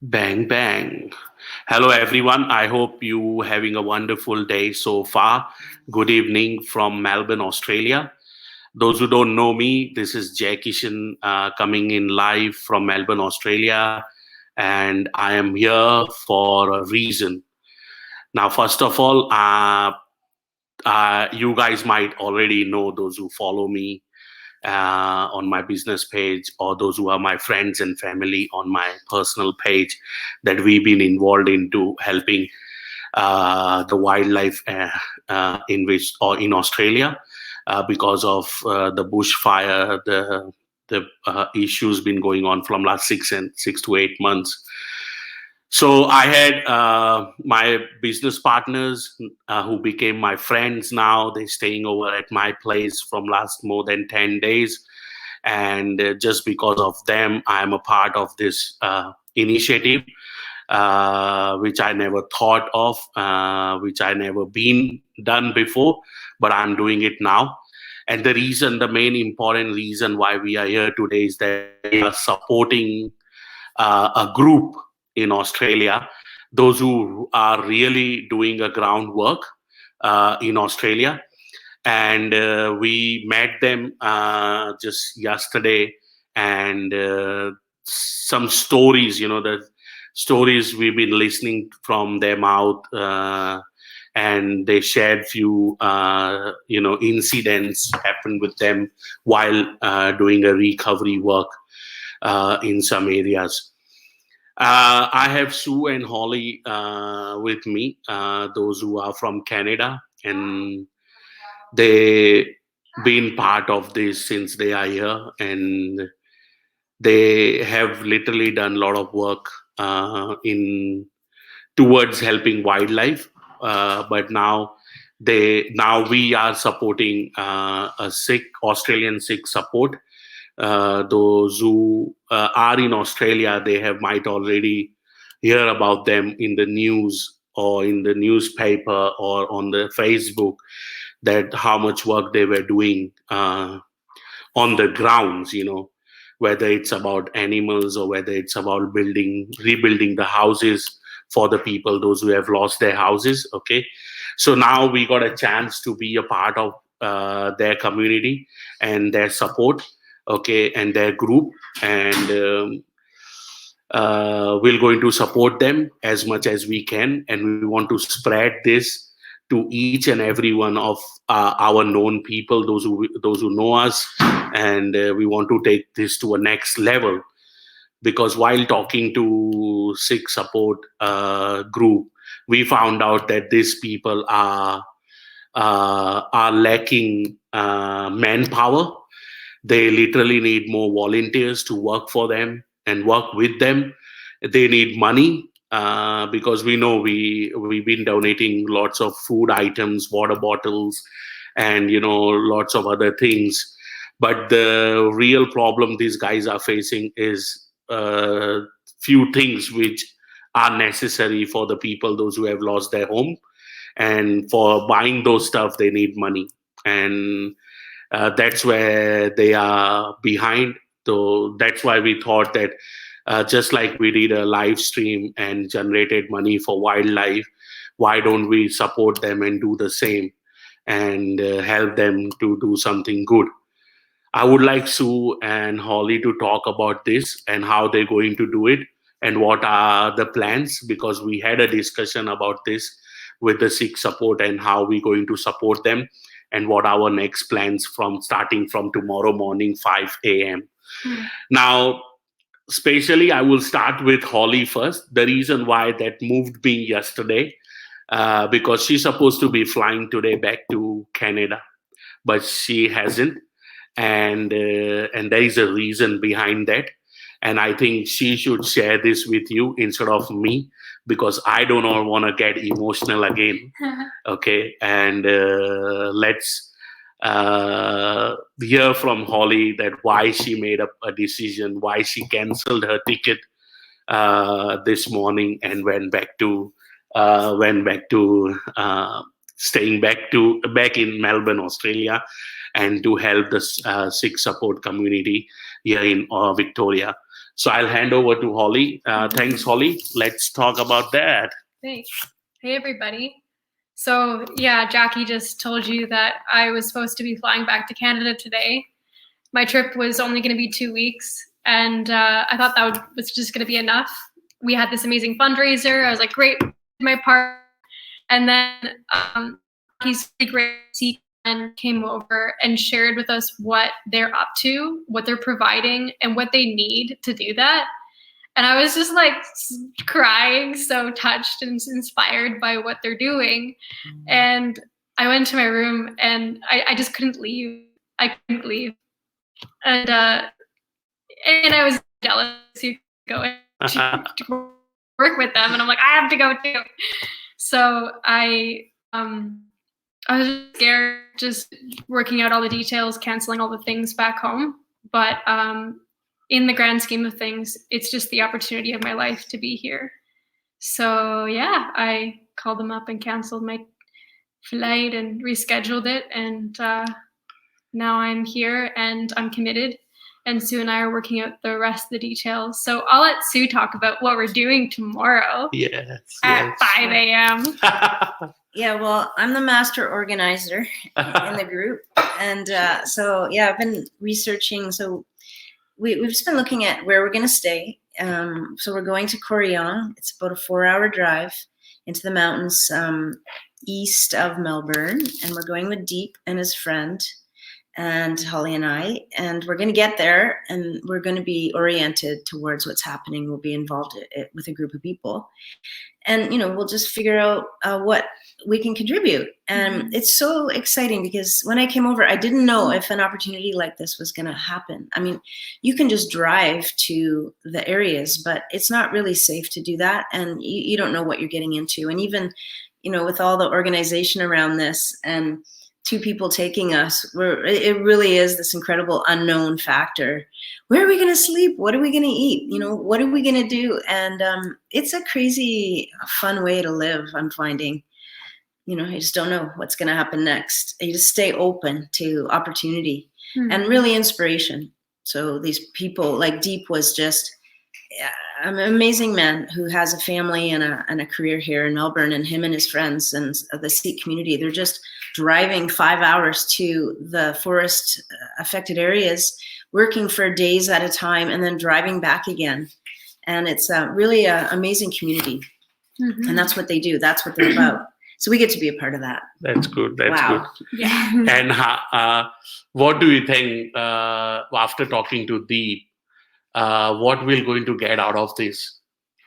Bang, bang. Hello, everyone. I hope you having a wonderful day so far. Good evening from Melbourne, Australia. Those who don't know me, this is Jay Kishan coming in live from Melbourne, Australia, and I am here for a reason. Now, first of all, you guys might already know those who follow me on my business page or those who are my friends and family on my personal page that we've been involved into helping the wildlife in which or in Australia because of the bushfire, the issues been going on from last 6 to 8 months. So I had my business partners who became my friends now. They're staying over at my place from last more than 10 days. And just because of them, I'm a part of this initiative, which I never thought of, which I never been done before, but I'm doing it now. And the main important reason why we are here today is that we are supporting a group in Australia, those who are really doing a groundwork in Australia. And we met them just yesterday, and some stories, the stories we've been listening from their mouth. And they shared few incidents happened with them while doing a recovery work in some areas. I have Sue and Holly with me, those who are from Canada, and they been part of this since they are here, and they have literally done a lot of work in towards helping wildlife. But now we are supporting a Sikh Australian Sikh Support. Those who are in Australia, they have might already hear about them in the news or in the newspaper or on the Facebook, that how much work they were doing on the grounds, whether it's about animals or whether it's about rebuilding the houses for the people, those who have lost their houses. Okay. So now we got a chance to be a part of their community and their support, okay, and their group. And we're going to support them as much as we can, and we want to spread this to each and every one of our known people, those who know us, and we want to take this to a next level. Because while talking to Sikh Support group, we found out that these people are lacking manpower. They literally need more volunteers to work for them and work with them. They need money because we know we've been donating lots of food items, water bottles, and lots of other things. But the real problem these guys are facing is few things which are necessary for the people, those who have lost their home, and for buying those stuff they need money. And that's where they are behind. So that's why we thought that just like we did a live stream and generated money for wildlife, why don't we support them and do the same, and help them to do something good. I would like Sue and Holly to talk about this and how they're going to do it and what are the plans, because we had a discussion about this with the Sikh Support and how we're going to support them and what our next plans from starting from tomorrow morning 5 a.m. Now, spatially, I will start with Holly first. The reason why that moved me yesterday, because she's supposed to be flying today back to Canada, but she hasn't, and there is a reason behind that. And I think she should share this with you instead of me, because I don't want to get emotional again. Okay, and let's hear from Holly that why she made up a decision, why she canceled her ticket this morning and went back to staying back in Melbourne, Australia, and to help the Sikh Support community here in Victoria. So I'll hand over to Holly. Thanks, Holly. Let's talk about that. Thanks. Hey, everybody. So yeah, Jackie just told you that I was supposed to be flying back to Canada today. My trip was only going to be 2 weeks, and I thought that was just going to be enough. We had this amazing fundraiser. I was like, great, my part. And then he's really great Sikh and came over and shared with us what they're up to, what they're providing, and what they need to do that. And I was just like crying, so touched and inspired by what they're doing. And I went to my room and I just couldn't leave. I couldn't leave. And I was jealous to go to work with them. And I'm like, I have to go too. So I was just scared, just working out all the details, canceling all the things back home. But in the grand scheme of things, it's just the opportunity of my life to be here. So yeah, I called them up and canceled my flight and rescheduled it. And now I'm here and I'm committed. And Sue and I are working out the rest of the details. So I'll let Sue talk about what we're doing tomorrow at 5 a.m. Yeah, well, I'm the master organizer in the group. And so, yeah, I've been researching. So we've just been looking at where we're going to stay. So we're going to Corryong. It's about a 4-hour drive into the mountains east of Melbourne. And we're going with Deep and his friend and Holly and I. And we're going to get there and we're going to be oriented towards what's happening. We'll be involved with a group of people. And, you know, we'll just figure out what we can contribute. And it's so exciting because when I came over, I didn't know if an opportunity like this was going to happen. I mean, you can just drive to the areas, but it's not really safe to do that. And you don't know what you're getting into. And even, you know, with all the organization around this and 2 people taking us, it really is this incredible unknown factor. Where are we going to sleep? What are we going to eat? You know, what are we going to do? And it's a crazy, fun way to live, I'm finding. You know, you just don't know what's going to happen next. You just stay open to opportunity and really inspiration. So these people, like Deep was just an amazing man who has a family and a career here in Melbourne, and him and his friends and the Sikh community, they're just driving 5 hours to the forest affected areas, working for days at a time, and then driving back again. And it's really an amazing community. And that's what they do. That's what they're about. So we get to be a part of that. That's good. That's wow. good. Yeah. And what do you think after talking to Deep? What we're going to get out of this?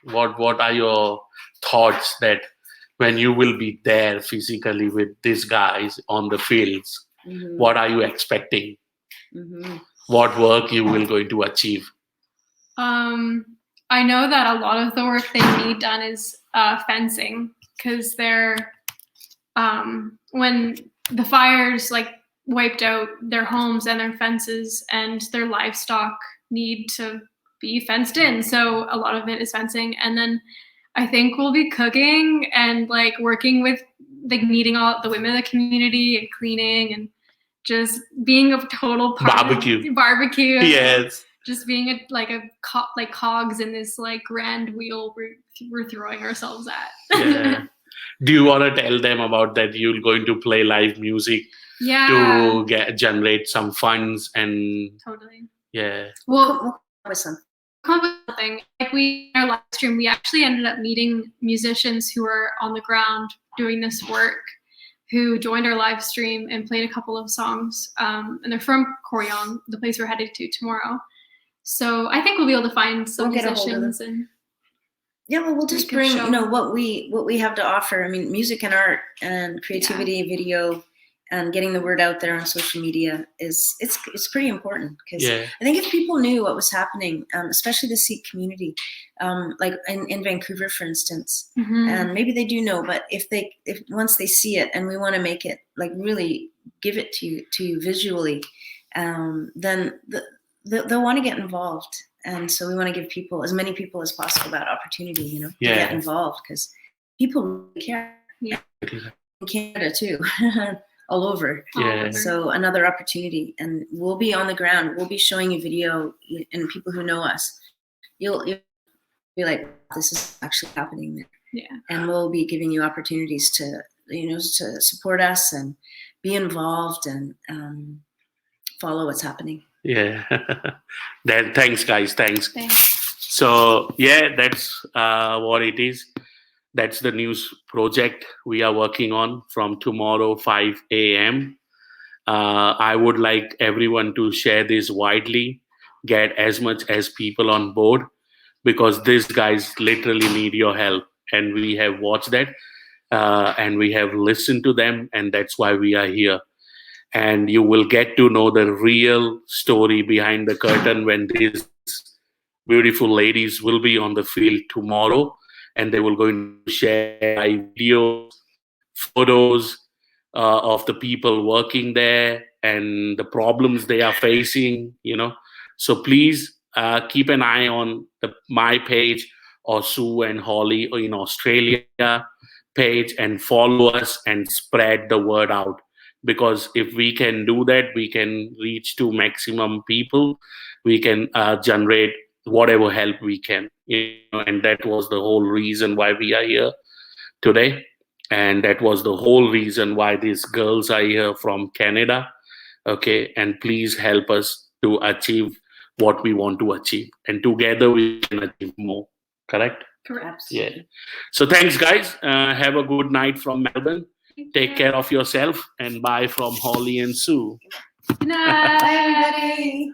What are your thoughts that when you will be there physically with these guys on the fields, what are you expecting? What work you will going to achieve? I know that a lot of the work they need done is fencing, because they're when the fires like wiped out their homes and their fences, and their livestock need to be fenced in. So a lot of it is fencing. And then I think we'll be cooking and like working with, like, meeting all the women in the community and cleaning and just being a total part barbecue. Yes. Just being like cogs in this like grand wheel we're throwing ourselves at. Yeah. Do you want to tell them about that? You're going to play live music to generate some funds and totally. Yeah. Well, something like in our live stream, we actually ended up meeting musicians who are on the ground doing this work, who joined our live stream and played a couple of songs. And they're from Corryong, the place we're headed to tomorrow. So I think we'll be able to find some musicians and. Yeah, well, we'll just bring, you know, what we have to offer. I mean, music and art and creativity, video, and getting the word out there on social media it's pretty important, because I think if people knew what was happening, especially the Sikh community, like in Vancouver, for instance, and maybe they do know, but if once they see it, and we want to make it like really give it to you visually, then they'll want to get involved. And so we want to give as many people as possible that opportunity, you know, to get involved, because people really care. Yeah. In Canada too, all over. Yeah. So another opportunity, and we'll be on the ground. We'll be showing you video and people who know us, you'll be like, this is actually happening there. Yeah. And we'll be giving you opportunities to, to support us and be involved and follow what's happening. Yeah. Then thanks, guys. Thanks. Thanks. So yeah, that's what it is. That's the news project we are working on from tomorrow 5 a.m. I would like everyone to share this widely, get as much as people on board, because these guys literally need your help. And we have watched that and we have listened to them, and that's why we are here. And you will get to know the real story behind the curtain when these beautiful ladies will be on the field tomorrow, and they will going to share live videos, photos of the people working there and the problems they are facing. So please keep an eye on my page or Sue and Holly in Australia page, and follow us and spread the word out, because if we can do that, we can reach to maximum people. We can generate whatever help we can, and that was the whole reason why we are here today. And that was the whole reason why these girls are here from Canada. Okay, and please help us to achieve what we want to achieve, and together we can achieve more. Correct? Correct. Yeah. So thanks, guys. Have a good night from Melbourne. Take care of yourself, and bye from Holly and Sue. Good night. Bye, everybody.